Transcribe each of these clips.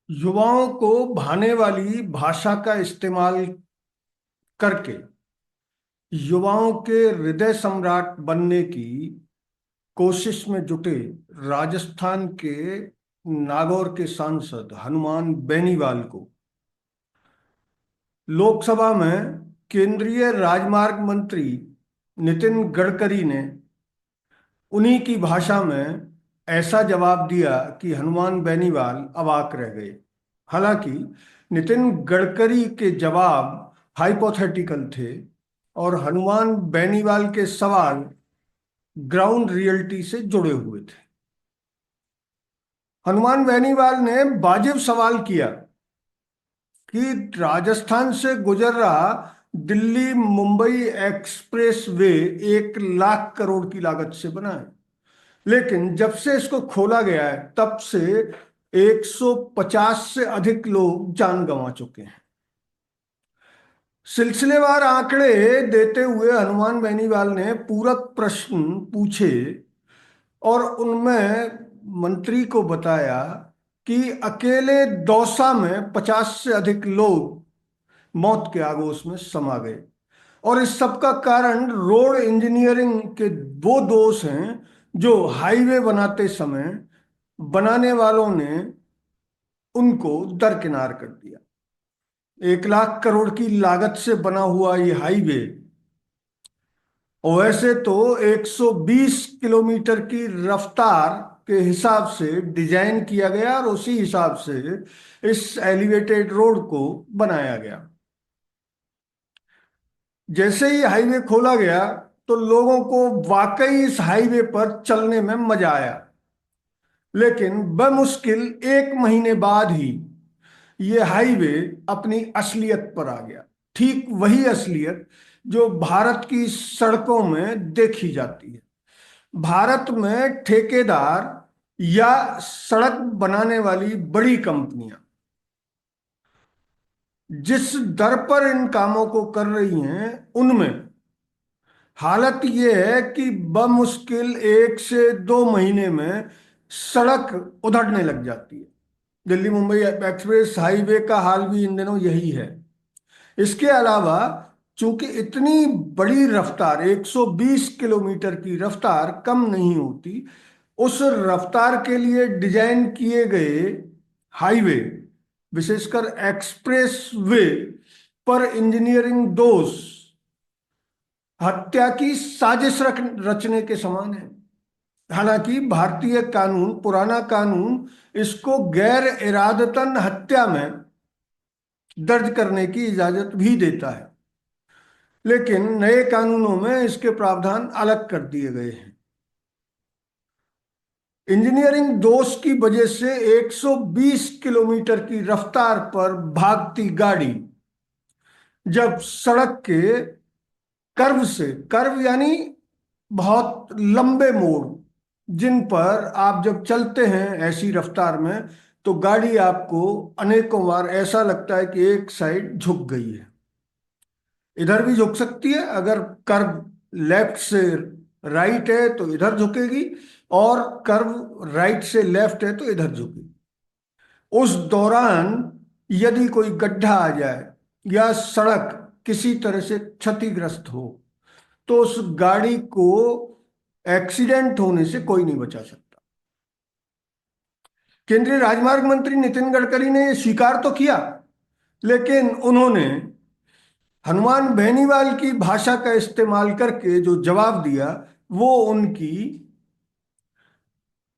युवाओं को भाने वाली भाषा का इस्तेमाल करके युवाओं के हृदय सम्राट बनने की कोशिश में जुटे राजस्थान के नागौर के सांसद हनुमान बेनीवाल को लोकसभा में केंद्रीय राजमार्ग मंत्री नितिन गडकरी ने उन्हीं की भाषा में ऐसा जवाब दिया कि हनुमान बेनीवाल अवाक रह गए। हालांकि नितिन गडकरी के जवाब हाइपोथेटिकल थे और हनुमान बेनीवाल के सवाल ग्राउंड रियलिटी से जुड़े हुए थे। हनुमान बेनीवाल ने वाजिब सवाल किया कि राजस्थान से गुजर रहा दिल्ली मुंबई एक्सप्रेस वे 1 लाख करोड़ की लागत से बना है, लेकिन जब से इसको खोला गया है तब से 150 से अधिक लोग जान गंवा चुके हैं। सिलसिलेवार आंकड़े देते हुए हनुमान बेनीवाल ने पूरक प्रश्न पूछे और उनमें मंत्री को बताया कि अकेले दौसा में 50 से अधिक लोग मौत के आगोश में समा गए और इस सब का कारण रोड इंजीनियरिंग के वो दोष हैं जो हाईवे बनाते समय बनाने वालों ने उनको दरकिनार कर दिया। 1 लाख करोड़ की लागत से बना हुआ ये हाईवे और वैसे तो 120 किलोमीटर की रफ्तार के हिसाब से डिजाइन किया गया और उसी हिसाब से इस एलिवेटेड रोड को बनाया गया। जैसे ही हाईवे खोला गया तो लोगों को वाकई इस हाईवे पर चलने में मजा आया, लेकिन बमुश्किल 1 महीने बाद ही ये हाईवे अपनी असलियत पर आ गया। ठीक वही असलियत जो भारत की सड़कों में देखी जाती है। भारत में ठेकेदार या सड़क बनाने वाली बड़ी कंपनियां जिस दर पर इन कामों को कर रही हैं, उनमें हालत यह है कि बमुश्किल 1 से 2 महीने में सड़क उधड़ने लग जाती है। दिल्ली मुंबई एक्सप्रेस हाईवे का हाल भी इन दिनों यही है। इसके अलावा चूंकि इतनी बड़ी रफ्तार 120 किलोमीटर की रफ्तार कम नहीं होती, उस रफ्तार के लिए डिजाइन किए गए हाईवे, विशेषकर एक्सप्रेस वे पर इंजीनियरिंग दोष हत्या की साजिश रचने के समान है। हालांकि भारतीय कानून, पुराना कानून, इसको गैर इरादतन हत्या में दर्ज करने की इजाजत भी देता है, लेकिन नए कानूनों में इसके प्रावधान अलग कर दिए गए हैं। इंजीनियरिंग दोष की वजह से 120 किलोमीटर की रफ्तार पर भागती गाड़ी जब सड़क के कर्व से, कर्व यानी बहुत लंबे मोड़ जिन पर आप जब चलते हैं ऐसी रफ्तार में, तो गाड़ी आपको अनेकों बार ऐसा लगता है कि एक साइड झुक गई है। इधर भी झुक सकती है, अगर कर्व लेफ्ट से राइट है तो इधर झुकेगी और कर्व राइट से लेफ्ट है तो इधर झुकेगी। उस दौरान यदि कोई गड्ढा आ जाए या सड़क किसी तरह से क्षतिग्रस्त हो तो उस गाड़ी को एक्सीडेंट होने से कोई नहीं बचा सकता। केंद्रीय राजमार्ग मंत्री नितिन गडकरी ने यह स्वीकार तो किया, लेकिन उन्होंने हनुमान बेनीवाल की भाषा का इस्तेमाल करके जो जवाब दिया वो उनकी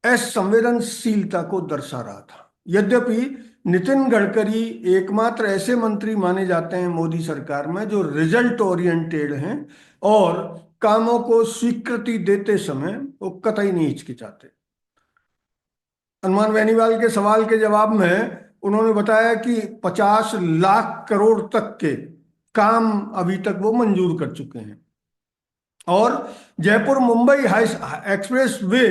असंवेदनशीलता को दर्शा रहा था। यद्यपि नितिन गडकरी एकमात्र ऐसे मंत्री माने जाते हैं मोदी सरकार में जो रिजल्ट ओरिएंटेड हैं और कामों को स्वीकृति देते समय वो कतई नहीं हिचकिचाते। हनुमान बेनीवाल के सवाल के जवाब में उन्होंने बताया कि 50 लाख करोड़ तक के काम अभी तक वो मंजूर कर चुके हैं और Jaipur Mumbai high express way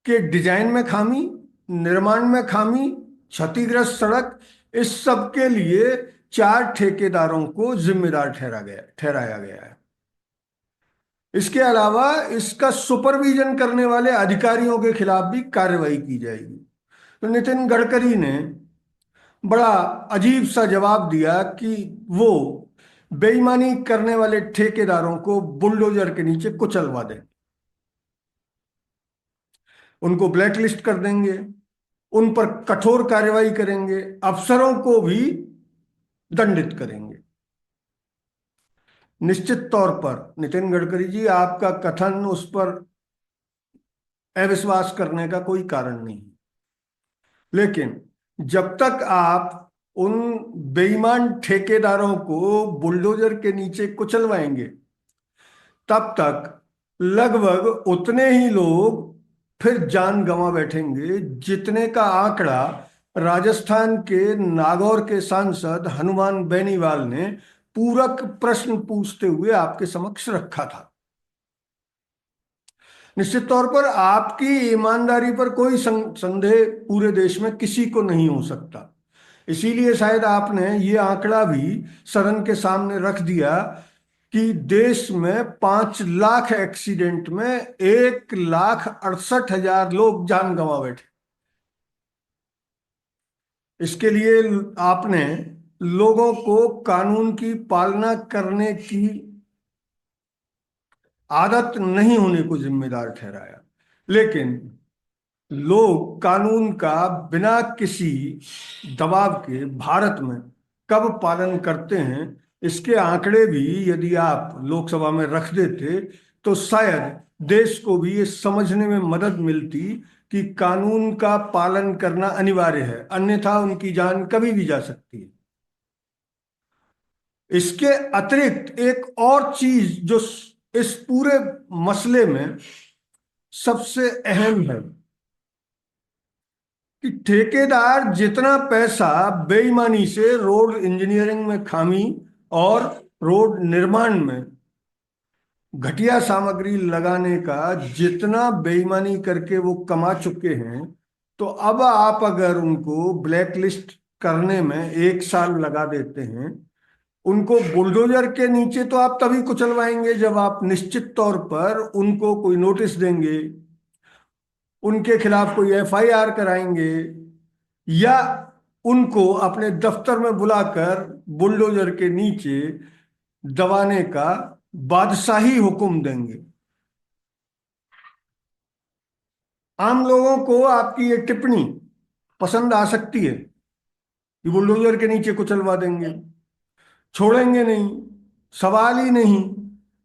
के डिजाइन में खामी, निर्माण में खामी, क्षतिग्रस्त सड़क, इस सब के लिए 4 ठेकेदारों को जिम्मेदार ठहराया गया है। इसके अलावा इसका सुपरविजन करने वाले अधिकारियों के खिलाफ भी कार्रवाई की जाएगी। तो नितिन गडकरी ने बड़ा अजीब सा जवाब दिया कि वो बेईमानी करने वाले ठेकेदारों को बुलडोजर के नीचे कुचलवा दें, उनको ब्लैकलिस्ट कर देंगे, उन पर कठोर कार्रवाई करेंगे, अफसरों को भी दंडित करेंगे। निश्चित तौर पर नितिन गडकरी जी, आपका कथन उस पर अविश्वास करने का कोई कारण नहीं, लेकिन जब तक आप उन बेईमान ठेकेदारों को बुलडोजर के नीचे कुचलवाएंगे, तब तक लगभग उतने ही लोग फिर जान गंवा बैठेंगे जितने का आंकड़ा राजस्थान के नागौर के सांसद हनुमान बेनीवाल ने पूरक प्रश्न पूछते हुए आपके समक्ष रखा था। निश्चित तौर पर आपकी ईमानदारी पर कोई संदेह पूरे देश में किसी को नहीं हो सकता, इसीलिए शायद आपने ये आंकड़ा भी सदन के सामने रख दिया कि देश में 5 लाख एक्सीडेंट में 1,68,000 लोग जान गंवा बैठे। इसके लिए आपने लोगों को कानून की पालना करने की आदत नहीं होने को जिम्मेदार ठहराया, लेकिन लोग कानून का बिना किसी दबाव के भारत में कब पालन करते हैं, इसके आंकड़े भी यदि आप लोकसभा में रख देते तो शायद देश को भी ये समझने में मदद मिलती कि कानून का पालन करना अनिवार्य है, अन्यथा उनकी जान कभी भी जा सकती है। इसके अतिरिक्त एक और चीज जो इस पूरे मसले में सबसे अहम है कि ठेकेदार जितना पैसा बेईमानी से रोड इंजीनियरिंग में खामी और रोड निर्माण में घटिया सामग्री लगाने का जितना बेईमानी करके वो कमा चुके हैं, तो अब आप अगर उनको ब्लैकलिस्ट करने में 1 साल लगा देते हैं, उनको बुलडोजर के नीचे तो आप तभी कुचलवाएंगे जब आप निश्चित तौर पर उनको कोई नोटिस देंगे, उनके खिलाफ कोई एफआईआर कराएंगे, या उनको अपने दफ्तर में बुलाकर बुलडोजर के नीचे दबाने का बादशाही हुक्म देंगे। आम लोगों को आपकी ये टिप्पणी पसंद आ सकती है कि बुलडोजर के नीचे कुचलवा देंगे, छोड़ेंगे नहीं, सवाल ही नहीं।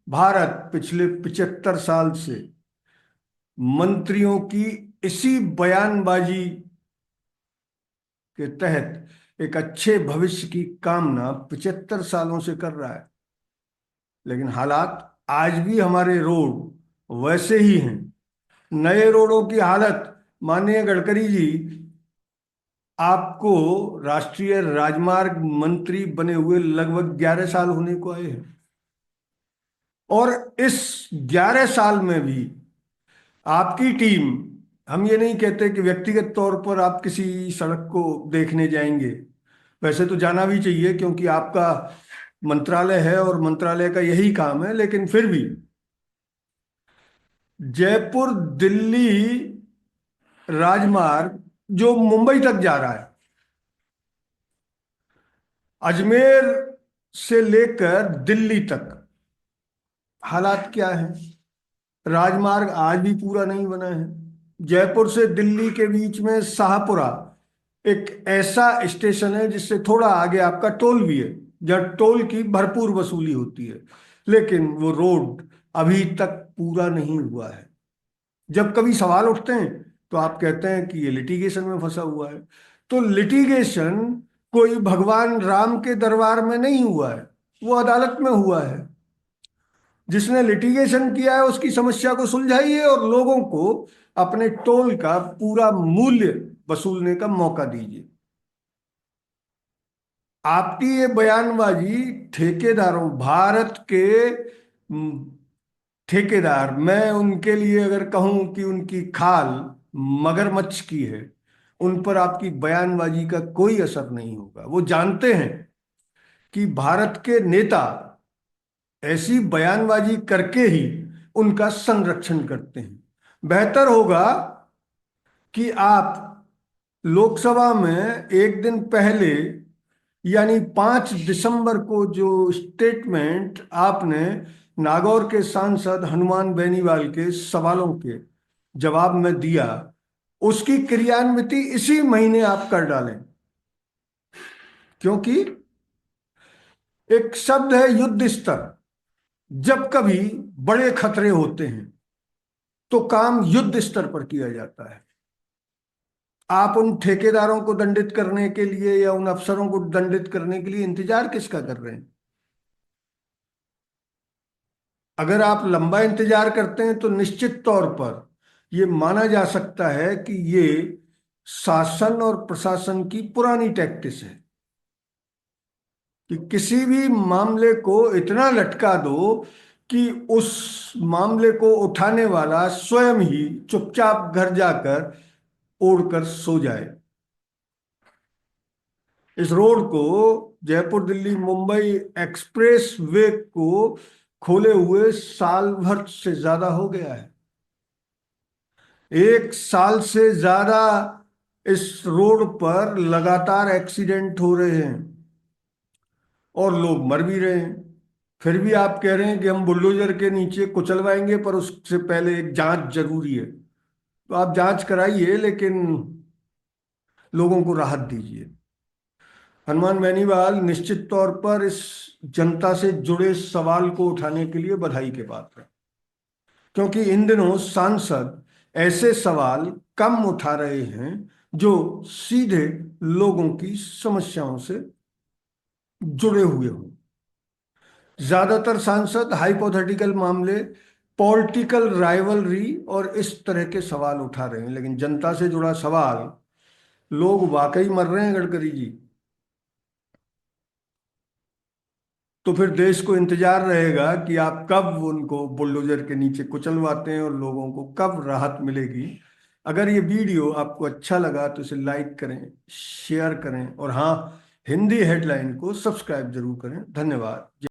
भारत पिछले 75 साल से मंत्रियों की इसी बयानबाजी के तहत एक अच्छे भविष्य की कामना 75 सालों से कर रहा है, लेकिन हालात आज भी हमारे रोड वैसे ही हैं। नए रोडों की हालत, माननीय गडकरी जी, आपको राष्ट्रीय राजमार्ग मंत्री बने हुए लगभग 11 साल होने को आए हैं, और इस 11 साल में भी आपकी टीम, हम ये नहीं कहते कि व्यक्तिगत तौर पर आप किसी सड़क को देखने जाएंगे, वैसे तो जाना भी चाहिए क्योंकि आपका मंत्रालय है और मंत्रालय का यही काम है, लेकिन फिर भी जयपुर दिल्ली राजमार्ग जो मुंबई तक जा रहा है, अजमेर से लेकर दिल्ली तक हालात क्या है? राजमार्ग आज भी पूरा नहीं बना है। जयपुर से दिल्ली के बीच में शाहपुरा एक ऐसा स्टेशन है जिससे थोड़ा आगे आपका टोल भी है, जहाँ टोल की भरपूर वसूली होती है, लेकिन वो रोड अभी तक पूरा नहीं हुआ है। जब कभी सवाल उठते हैं तो आप कहते हैं कि ये लिटिगेशन में फंसा हुआ है। तो लिटिगेशन कोई भगवान राम के दरबार में नहीं हुआ है, वो अदालत में हुआ है। जिसने लिटिगेशन किया है उसकी समस्या को सुलझाइए और लोगों को अपने टोल का पूरा मूल्य वसूलने का मौका दीजिए। आपकी ये बयानबाजी ठेकेदारों, भारत के ठेकेदार, मैं उनके लिए अगर कहूं कि उनकी खाल मगरमच्छ की है, उन पर आपकी बयानबाजी का कोई असर नहीं होगा। वो जानते हैं कि भारत के नेता ऐसी बयानबाजी करके ही उनका संरक्षण करते हैं। बेहतर होगा कि आप लोकसभा में एक दिन पहले यानी 5 दिसंबर को जो स्टेटमेंट आपने नागौर के सांसद हनुमान बेनीवाल के सवालों के जवाब में दिया, उसकी क्रियान्विति इसी महीने आप कर डालें। क्योंकि एक शब्द है युद्ध स्तर। जब कभी बड़े खतरे होते हैं तो काम युद्ध स्तर पर किया जाता है। आप उन ठेकेदारों को दंडित करने के लिए या उन अफसरों को दंडित करने के लिए इंतजार किसका कर रहे हैं? अगर आप लंबा इंतजार करते हैं तो निश्चित तौर पर यह माना जा सकता है कि ये शासन और प्रशासन की पुरानी टैक्टिस है कि किसी भी मामले को इतना लटका दो कि उस मामले को उठाने वाला स्वयं ही चुपचाप घर जाकर ओढ़कर सो जाए। इस रोड को, जयपुर दिल्ली मुंबई एक्सप्रेस वे को खोले हुए साल भर से ज्यादा हो गया है। 1 साल से ज्यादा इस रोड पर लगातार एक्सीडेंट हो रहे हैं और लोग मर भी रहे हैं। फिर भी आप कह रहे हैं कि हम बुलडोजर के नीचे कुचलवाएंगे, पर उससे पहले एक जांच जरूरी है। तो आप जांच कराइए, लेकिन लोगों को राहत दीजिए। हनुमान बेनीवाल निश्चित तौर पर इस जनता से जुड़े सवाल को उठाने के लिए बधाई के पात्र है, क्योंकि इन दिनों सांसद ऐसे सवाल कम उठा रहे हैं जो सीधे लोगों की समस्याओं से जुड़े हुए हों। ज्यादातर सांसद हाइपोथेटिकल मामले, पॉलिटिकल राइवलरी और इस तरह के सवाल उठा रहे हैं, लेकिन जनता से जुड़ा सवाल, लोग वाकई मर रहे हैं गडकरी जी। तो फिर देश को इंतजार रहेगा कि आप कब उनको बुलडोजर के नीचे कुचलवाते हैं और लोगों को कब राहत मिलेगी। अगर ये वीडियो आपको अच्छा लगा तो इसे लाइक करें, शेयर करें और हाँ, हिंदी हेडलाइन को सब्सक्राइब जरूर करें। धन्यवाद।